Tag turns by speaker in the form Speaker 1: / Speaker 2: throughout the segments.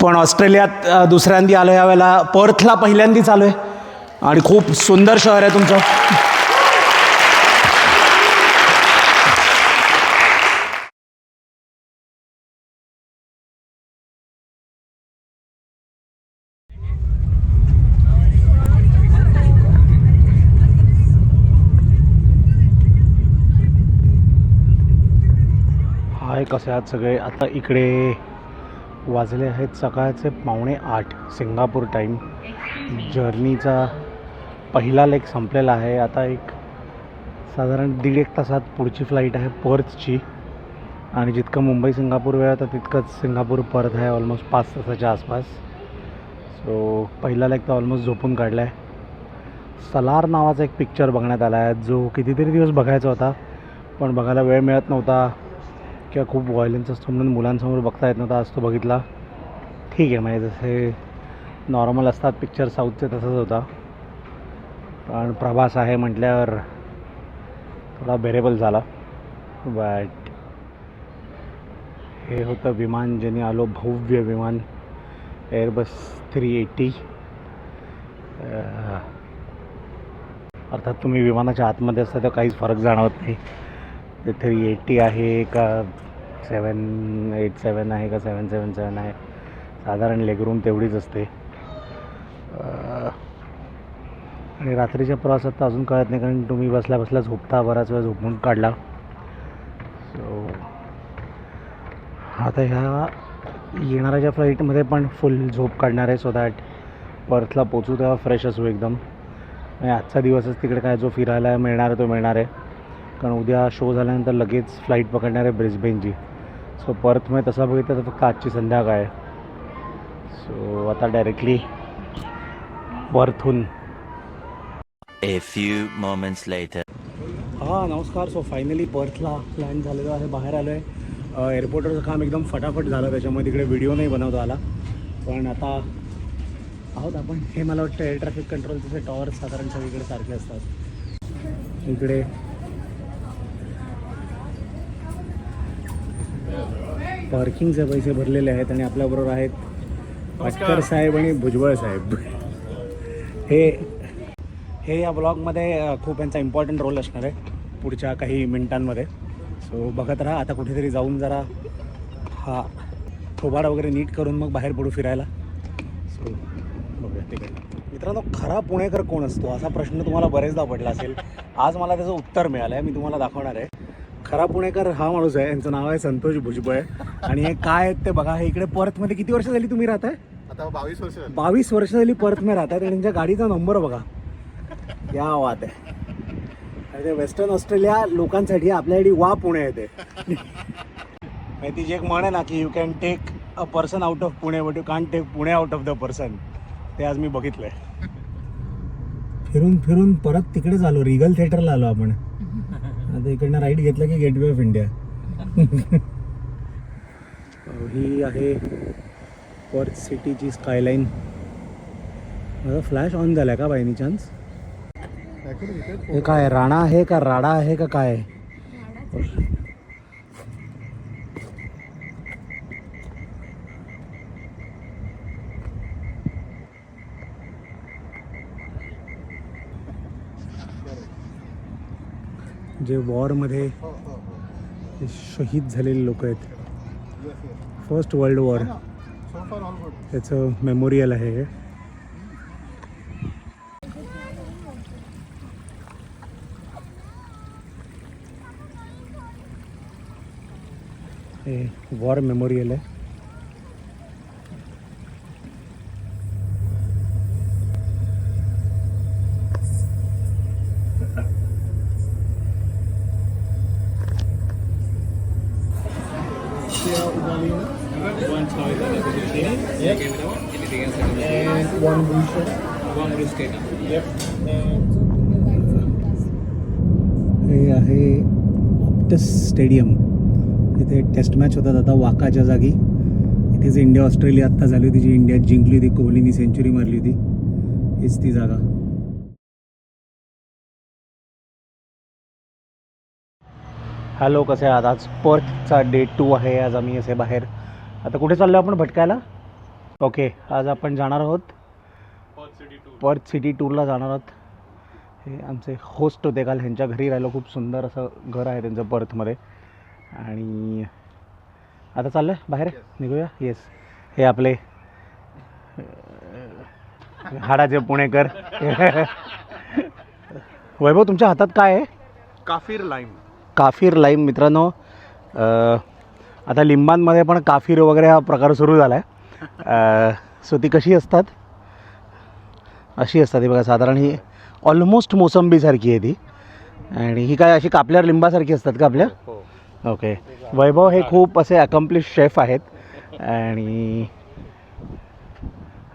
Speaker 1: पण ऑस्ट्रेलियात दुसऱ्यांदा आलो, यावेळेला पर्थला पहिल्यांदाच आलो आहे आणि खूप सुंदर शहर आहे तुमचं. हाय, कसे आहात सगळे. आता इकडे वाजले आहेत सकाळचे 7:45 सिंगापूर टाईम. जर्नीचा पहिला लेग संपलेला आहे. आता एक साधारण 1.5 तासात पुढची फ्लाईट आहे पर्थची, आणि जितकं मुंबई सिंगापूर वेळ तर तितकंच सिंगापूर परत आहे, ऑलमोस्ट 5 तासाच्या आसपास. सो पहिला लेग तर ऑलमोस्ट झोपून काढला आहे. सलार नावाचा एक पिक्चर बघण्यात आला आहे, जो कितीतरी दिवस बघायचा होता पण बघायला वेळ मिळत नव्हता किंवा खूप व्हायलन्स असतो म्हणून मुलांसमोर बघता येत नव्हता. आज तो बघितला. ठीक आहे, म्हणजे जसे नॉर्मल असतात पिक्चर साऊथचे तसंच होता, पण प्रभास आहे म्हटल्यावर थोडा बेरेबल झाला. बट हे होतं विमान ज्याने आलो, भव्य विमान एअरबस 380. अर्थात तुम्ही विमानाच्या आतमध्ये असता तर काहीच फरक जाणवत नाही. ते 380 आहे का 787 आहे का 777 आहे, साधारण लेगरूम तेवढीच असते. आणि रात्रीच्या प्रवासात तर अजून कळत नाही, कारण तुम्ही बसल्या बसल्या झोपता, बराच वेळ झोपून काढला. सो आता ह्या येणाऱ्या फ्लाईटमध्ये पण फुल झोप काढणार आहे, सो दॅट पर्थला पोचू तेव्हा फ्रेश असू एकदम. आणि आजचा दिवसच तिकडे काय जो फिरायला मिळणार आहे तो मिळणार आहे, कारण उद्या शो झाल्यानंतर लगेच फ्लाईट पकडणार आहे ब्रिस्बेनची. सो पर्थमध्ये तसं बघितलं तर फक्त आजची संध्याकाळ आहे. सो आता directly पर्थहून.
Speaker 2: A few moments later.
Speaker 1: हां, नमस्कार. सो फायनली पर्थला लँड झालेलो आहे, बाहेर आलो आहे. एअरपोर्टवरचं काम एकदम फटाफट झालं, त्याच्यामुळे तिकडे व्हिडिओ नाही बनवता आला. पण आता आहोत आपण. हे मला वाटतं एअर ट्रॅफिक कंट्रोलचे टॉवर साधारण सगळीकडे सारखे असतात. इकडे पार्किंगचे पैसे भरलेले आहेत आणि आपल्याबरोबर आहेत पाटकर साहेब आणि भुजबळ साहेब. हे या ब्लॉगमध्ये खूप यांचा इम्पॉर्टंट रोल असणार आहे पुढच्या काही मिनिटांमध्ये. सो बघत राहा. आता कुठेतरी जाऊन जरा हा थोबाड वगैरे नीट करून मग बाहेर पडू फिरायला. सो बघूया तिकडे. मित्रांनो, खरा पुणेकर कोण असतो असा प्रश्न तुम्हाला बरेचदा पडला असेल. आज मला त्याचं उत्तर मिळालं आहे, मी तुम्हाला दाखवणार आहे. खरा पुणेकर हा माणूस आहे, यांचं नाव आहे संतोष भुजबळ. आणि हे काय आहेत ते बघा. हे इकडे पर्थमध्ये किती वर्ष झाली तुम्ही राहताय?
Speaker 3: आता 22 वर्ष.
Speaker 1: 22 वर्ष झाली पर्थमध्ये राहतात. आणि त्यांच्या गाडीचा नंबर बघा, या वात आहे. आणि ते वेस्टर्न ऑस्ट्रेलिया लोकांसाठी आपल्यासाठी वा पुणे येते. ती एक म्हण आहे ना की you can take a person out of Pune but you can take Pune out of the person. ते आज मी बघितलं आहे. फिरून फिरून परत तिकडेच आलो, रिगल थिएटरला आलो आपण. आता इकडनं राईट घेतलं की गेटवे ऑफ इंडिया. ही आहे पर्थ सिटीची स्कायलाईन. माझा फ्लॅश ऑन झाला आहे का बाय एनी चान्स? हे काय राणा आहे का राडा आहे का काय? जे वॉरमध्ये शहीद झालेले लोक आहेत, फर्स्ट वर्ल्ड वॉर, त्याचं मेमोरियल आहे. हे वॉर मेमोरियल आहे. हे आहे ऑप्टस स्टेडियम. तिथे टेस्ट मॅच होतात आता वाकाच्या जागी. इथेच इंडिया ऑस्ट्रेलिया आत्ता झाली होती, जी इंडिया जिंकली होती. कोहलीनी सेंचुरी मारली होती. हीच ती जागा. हॅलो, कसे आहात? आज पर्थचा डे 2 आहे. आज आम्ही असे बाहेर. आता कुठे चाललो आपण भटकायला? ओके, आज आपण जाणार आहोत पर्थ सिटी टूरला जाणार आहोत. हे आमचे होस्ट होते काल, ह्यांच्या घरी राहिलो. खूप सुंदर असं घर आहे त्यांचं पर्थमध्ये. आणि आता चाललं आहे बाहेर निघूया. येस, हे आपले हाडाचे पुणेकर. वैभव, तुमच्या हातात काय आहे?
Speaker 3: काफिर लाईम.
Speaker 1: काफिर लाईम मित्रांनो. आता लिंबांमध्ये पण काफिर वगैरे हा प्रकार सुरू झाला आहे. सो ती कशी असतात? अशी असतात. ही बघा, साधारण ही ऑलमोस्ट मोसंबीसारखी आहे ती. आणि ही काय अशी कापल्यावर लिंबासारखी असतात का आपल्या? ओके. वैभव हे खूप असे अकम्प्लिश शेफ आहेत. आणि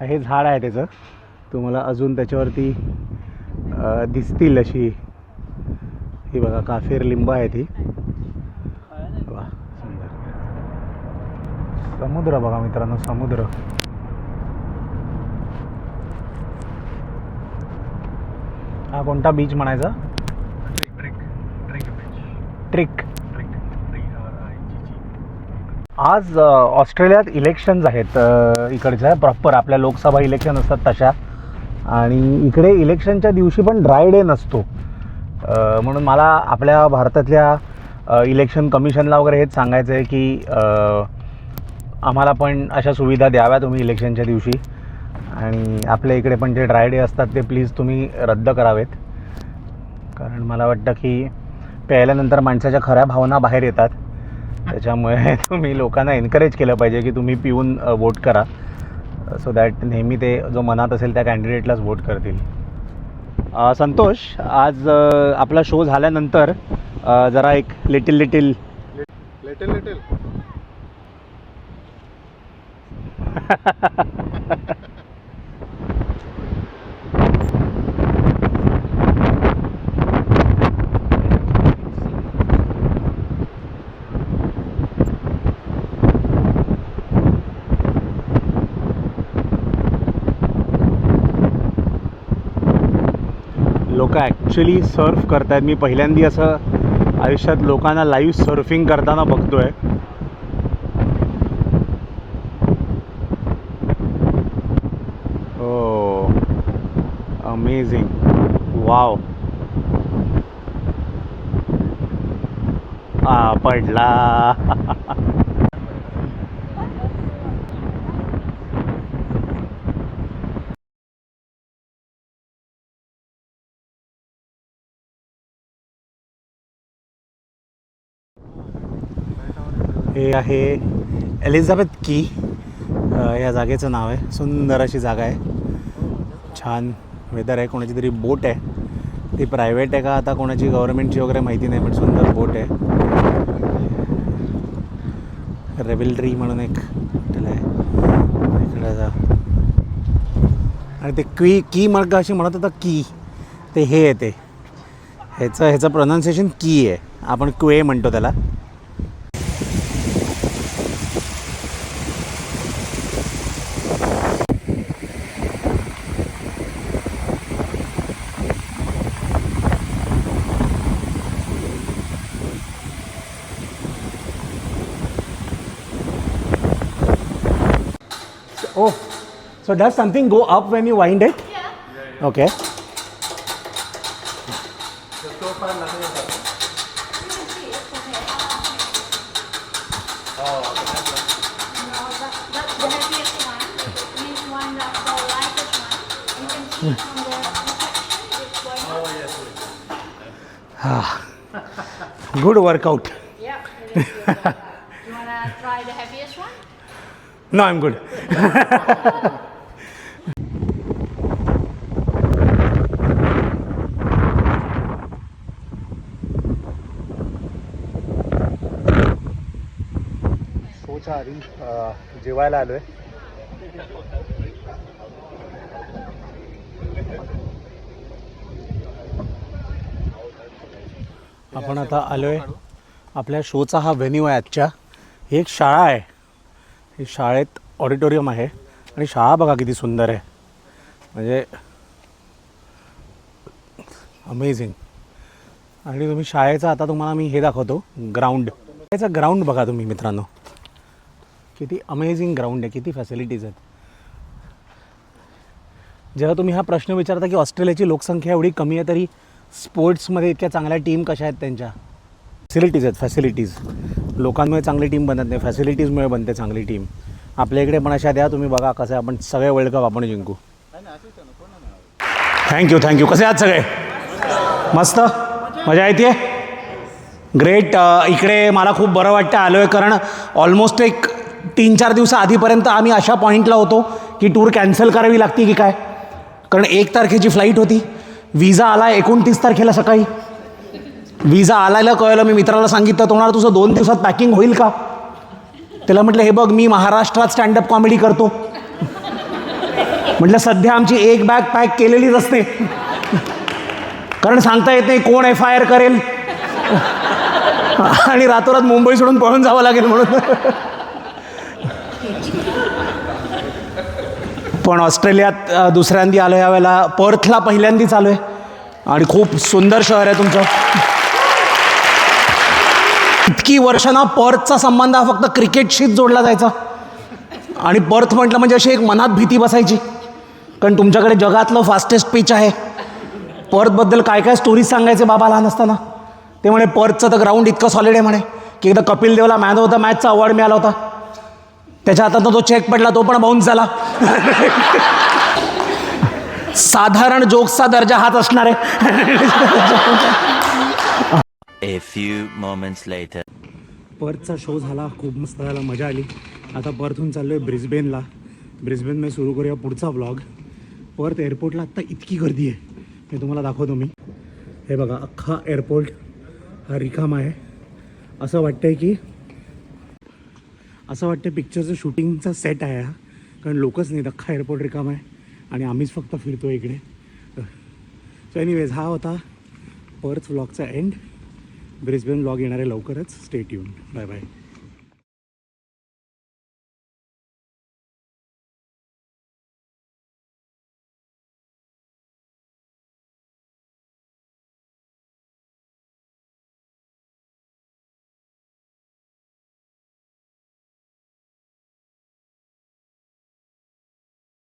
Speaker 1: हे झाड आहे त्याचं, तुम्हाला अजून त्याच्यावरती दिसतील अशी. ही बघा, काफिर लिंब आहे ती. वा, सुंदर. समुद्र बघा मित्रांनो, समुद्र. हा कोणता बीच म्हणायचा? ट्रिक. आज ऑस्ट्रेलियात इलेक्शन्स आहेत. इकडच्या प्रॉपर आपल्या लोकसभा इलेक्शन असतात तशा. आणि इकडे इलेक्शनच्या दिवशी पण ड्राय डे नसतो. म्हणून मला आपल्या भारतातल्या इलेक्शन कमिशनला वगैरे हेच सांगायचं आहे की आम्हाला पण अशा सुविधा द्याव्या तुम्ही इलेक्शनच्या दिवशी. आणि आपल्या इकडे पण जे ड्राय डे असतात ते प्लीज तुम्ही रद्द करावेत. कारण मला वाटतं की प्यायल्यानंतर माणसाच्या खऱ्या भावना बाहेर येतात. त्याच्यामुळे तुम्ही लोकांना एनकरेज केलं पाहिजे की तुम्ही पिऊन वोट करा. सो दॅट नेहमी ते जो मनात असेल त्या कॅन्डिडेटलाच वोट करतील. संतोष, आज आपला शो झाल्यानंतर जरा एक लिटिल लिटिल लोक ॲक्च्युली सर्फ करत आहेत. मी पहिल्यांदा असं आयुष्यात लोकांना लाईव्ह सर्फिंग करताना बघतो आहे. हो, अमेझिंग. वाव. पडला. हे आहे एलिझाबेथ की, या जागेचं नाव आहे. सुंदर अशी जागा आहे, छान वेदर आहे. कोणाची तरी बोट आहे, ती प्रायव्हेट आहे का आता कोणाची गव्हर्नमेंटची वगैरे माहिती नाही, पण सुंदर बोट आहे. रेव्हलरी म्हणून एक हॉटेल आहे इकडे जा. आणि ते की मग अशी म्हणत होता की ते हे आहे, ते ह्याचं प्रोनाऊन्सिएशन की आहे. आपण क्वे म्हणतो त्याला. Oh, so does something go up when you wind it? Yeah. Okay.
Speaker 3: So far nothing has happened. Oh,
Speaker 4: No, that's the heaviest one. Means one that's the lightest one. You can see from the reflection it's going up.
Speaker 3: oh yes.
Speaker 1: Good workout.
Speaker 4: Yeah, it is good. You wanna try the heaviest one?
Speaker 1: No, I'm good. शोच्या आधी जेवायला आलोय. आपण आता आलोय आपल्या शोचा हा व्हेन्यू आहे आजच्या. ही एक शाळा आहे. ही शाळेत ऑडिटोरियम आहे आणि शाळा बघा किती सुंदर आहे, म्हणजे अमेझिंग. आणि तुम्ही शाळेचा आता तुम्हाला मी हे दाखवतो ग्राउंड. शाळेचा ग्राउंड बघा तुम्ही मित्रांनो, किती अमेझिंग ग्राउंड आहे, किती फॅसिलिटीज आहेत. जेव्हा तुम्ही हा प्रश्न विचारता की ऑस्ट्रेलियाची लोकसंख्या एवढी कमी आहे तरी स्पोर्ट्समध्ये इतक्या चांगल्या टीम कशा आहेत त्यांच्या, फॅसिलिटीज आहेत, फॅसिलिटीज. लोकांमुळे चांगली टीम बनत नाही, फॅसिलिटीजमुळे बनते चांगली टीम. आपल्या इकडे पण अशा द्या, तुम्ही बघा कसं आपण सगळे वर्ल्ड कप आपण जिंकू. थँक्यू. कसे आहात सगळे? मस्त, मजा येते. ग्रेट. इकडे मला खूप बरं वाटतं आलो आहे, कारण ऑलमोस्ट एक 3-4 दिवस आधीपर्यंत आम्ही अशा पॉईंटला होतो की टूर कॅन्सल करावी लागते की काय, कारण 1 तारखेची फ्लाईट होती. विजा आला 29 तारखेला सकाळी. विजा आलायला कळलं, मी मित्राला सांगितलं तो म्हणाला तुझं 2 दिवसात पॅकिंग होईल का. त्याला म्हटलं हे बघ मी महाराष्ट्रात स्टँडअप कॉमेडी करतो. म्हटलं सध्या आमची एक बॅग पॅक केलेलीच असते, कारण सांगता येत नाही कोण FIR करेल आणि रातोरात मुंबई सोडून पळून जावं लागेल म्हणून. पण ऑस्ट्रेलियात दुसऱ्यांदी आलो यावेळेला. पर्थला पहिल्यांदीच आलो आहे आणि खूप सुंदर शहर आहे तुमचं. इतकी वर्षांना पर्थचा संबंध हा फक्त क्रिकेटशीच जोडला जायचा आणि पर्थ म्हटलं म्हणजे अशी एक मनात भीती बसायची, कारण तुमच्याकडे जगातलं फास्टेस्ट पिच आहे. पर्थबद्दल काय काय स्टोरीज सांगायचे बाबा लहान असताना. ते म्हणे पर्थचं तर ग्राउंड इतकं सॉलिड आहे म्हणे की एकदा कपिल देवला मॅन ऑफ द मॅचचा अवॉर्ड मिळाला होता. त्याच्या हातात तो चेक पडला, तो पण बाउन्स झाला. साधारण जोक्सचा दर्जा हाच असणार आहे.
Speaker 2: A few moments later.
Speaker 1: पर्थचा शो झाला, खूप मस्त झाला, मजा आली. आता पर्थहून चाललो आहे ब्रिस्बेनला. ब्रिस्बेनमध्ये सुरू करूया पुढचा ब्लॉग. पर्थ एअरपोर्टला आत्ता इतकी गर्दी आहे, हे तुम्हाला दाखवतो मी. हे बघा अख्खा एअरपोर्ट हा रिकामा आहे. असं वाटतं पिक्चरचं शूटिंगचा सेट आहे हा, कारण लोकच नाही, अख्खा एअरपोर्ट रिकामा आहे आणि आम्हीच फक्त फिरतो इकडे. सो एनिवेज हा होता पर्थ व्लॉगचा एंड. ब्रिस्बेन व्लॉग येणार आहे लवकरच. Stay tuned. Bye bye.